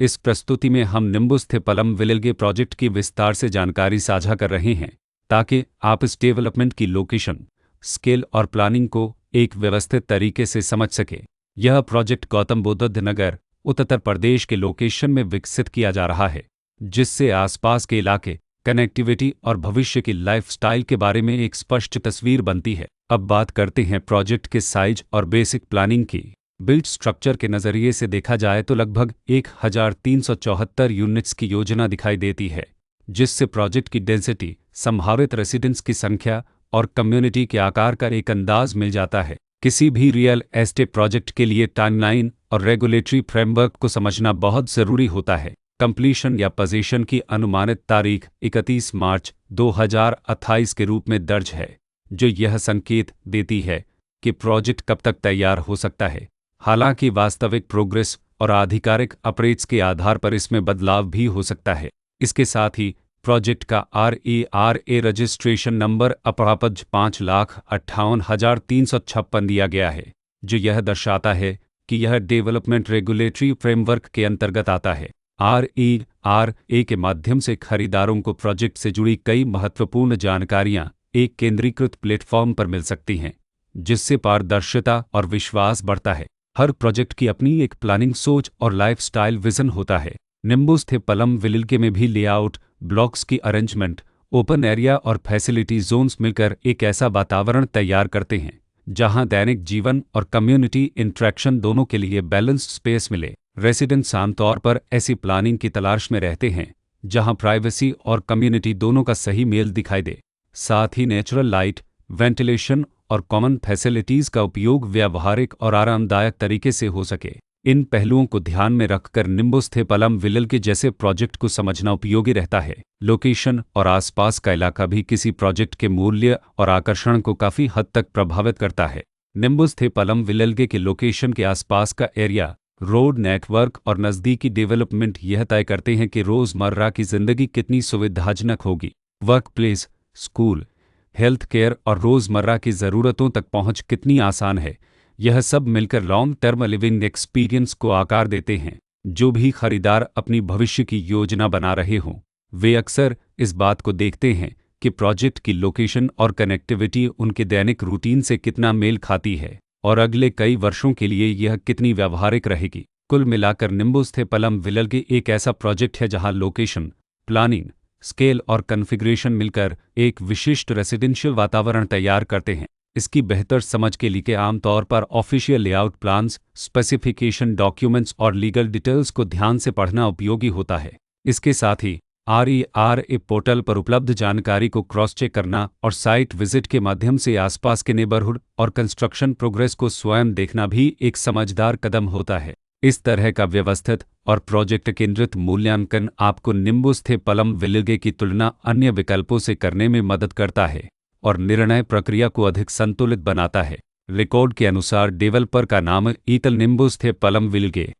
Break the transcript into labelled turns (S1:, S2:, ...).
S1: इस प्रस्तुति में हम निम्बुस थे पलम विलेगे प्रोजेक्ट की विस्तार से जानकारी साझा कर रहे हैं ताकि आप इस डेवलपमेंट की लोकेशन, स्केल और प्लानिंग को एक व्यवस्थित तरीके से समझ सकें। यह प्रोजेक्ट गौतम बुद्ध नगर, उत्तर प्रदेश के लोकेशन में विकसित किया जा रहा है, जिससे आसपास के इलाके, कनेक्टिविटी और भविष्य की लाइफस्टाइल के बारे में एक स्पष्ट तस्वीर बनती है। अब बात करते हैं प्रोजेक्ट के साइज और बेसिक प्लानिंग की। बिल्ट स्ट्रक्चर के नज़रिए से देखा जाए तो लगभग 1374 यूनिट्स की योजना दिखाई देती है, जिससे प्रोजेक्ट की डेंसिटी, संभावित रेसिडेंट्स की संख्या और कम्युनिटी के आकार का एक अंदाज मिल जाता है। किसी भी रियल एस्टेट प्रोजेक्ट के लिए टाइमलाइन और रेगुलेटरी फ्रेमवर्क को समझना बहुत ज़रूरी होता है। कंप्लीशन या पोजीशन की अनुमानित तारीख 31 मार्च 2028 के रूप में दर्ज है, जो यह संकेत देती है कि प्रोजेक्ट कब तक तैयार हो सकता है। हालांकि वास्तविक प्रोग्रेस और आधिकारिक अपडेट्स के आधार पर इसमें बदलाव भी हो सकता है। इसके साथ ही प्रोजेक्ट का RERA रजिस्ट्रेशन नंबर अपापज 5,58,356 दिया गया है, जो यह दर्शाता है कि यह डेवलपमेंट रेगुलेटरी फ्रेमवर्क के अंतर्गत आता है। RERA के माध्यम से खरीदारों को प्रोजेक्ट से जुड़ी कई महत्वपूर्ण जानकारियां एक केंद्रीकृत प्लेटफॉर्म पर मिल सकती हैं, जिससे पारदर्शिता और विश्वास बढ़ता है। हर प्रोजेक्ट की अपनी एक प्लानिंग सोच और लाइफस्टाइल विजन होता है। निम्बुस थे पलम विलेगे में भी लेआउट, ब्लॉक्स की अरेंजमेंट, ओपन एरिया और फैसिलिटी जोन्स मिलकर एक ऐसा वातावरण तैयार करते हैं जहां दैनिक जीवन और कम्युनिटी इंटरेक्शन दोनों के लिए बैलेंस्ड स्पेस मिले। रेसिडेंट्स आमतौर पर ऐसी प्लानिंग की तलाश में रहते हैं जहां प्राइवेसी और कम्युनिटी दोनों का सही मेल दिखाई दे। साथ ही नेचुरल लाइट, वेंटिलेशन और कॉमन फैसिलिटीज़ का उपयोग व्यावहारिक और आरामदायक तरीके से हो सके। इन पहलुओं को ध्यान में रखकर निम्बुस थे पलम विलेगे जैसे प्रोजेक्ट को समझना उपयोगी रहता है। लोकेशन और आसपास का इलाका भी किसी प्रोजेक्ट के मूल्य और आकर्षण को काफ़ी हद तक प्रभावित करता है। निम्बुस थे पलम विलेगे के लोकेशन के आसपास का एरिया, रोड नेटवर्क और नज़दीकी डेवलपमेंट यह तय करते हैं कि रोज़मर्रा की ज़िंदगी कितनी सुविधाजनक होगी। Work place, school, health care और रोज़मर्रा की ज़रूरतों तक पहुंच कितनी आसान है। यह सब मिलकर लॉन्ग टर्म लिविंग एक्सपीरियंस को आकार देते हैं। जो भी खरीदार अपनी भविष्य की योजना बना रहे हों, वे अक्सर इस बात को देखते हैं कि प्रोजेक्ट की लोकेशन और कनेक्टिविटी उनके दैनिक रूटीन से कितना मेल खाती है और अगले कई वर्षों के लिए यह कितनी व्यावहारिक रहेगी। कुल मिलाकर निम्बुस थे पलम विलेगे एक ऐसा प्रोजेक्ट है जहां लोकेशन, प्लानिंग, स्केल और कॉन्फ़िगरेशन मिलकर एक विशिष्ट रेसिडेंशियल वातावरण तैयार करते हैं। इसकी बेहतर समझ के लिए आमतौर पर official layout plans, specification documents और लीगल डिटेल्स को ध्यान से पढ़ना उपयोगी होता है। इसके साथ ही RERA पोर्टल पर उपलब्ध जानकारी को क्रॉस चेक करना और साइट विजिट के माध्यम से आसपास के नेबरहुड और कंस्ट्रक्शन प्रोग्रेस को स्वयं देखना भी एक समझदार कदम होता है। इस तरह का व्यवस्थित और प्रोजेक्ट केंद्रित मूल्यांकन आपको निम्बुस थे पलम विलेगे की तुलना अन्य विकल्पों से करने में मदद करता है और निर्णय प्रक्रिया को अधिक संतुलित बनाता है। रिकॉर्ड के अनुसार डेवलपर का नाम ईतल निम्बुस थे पलम विलेगे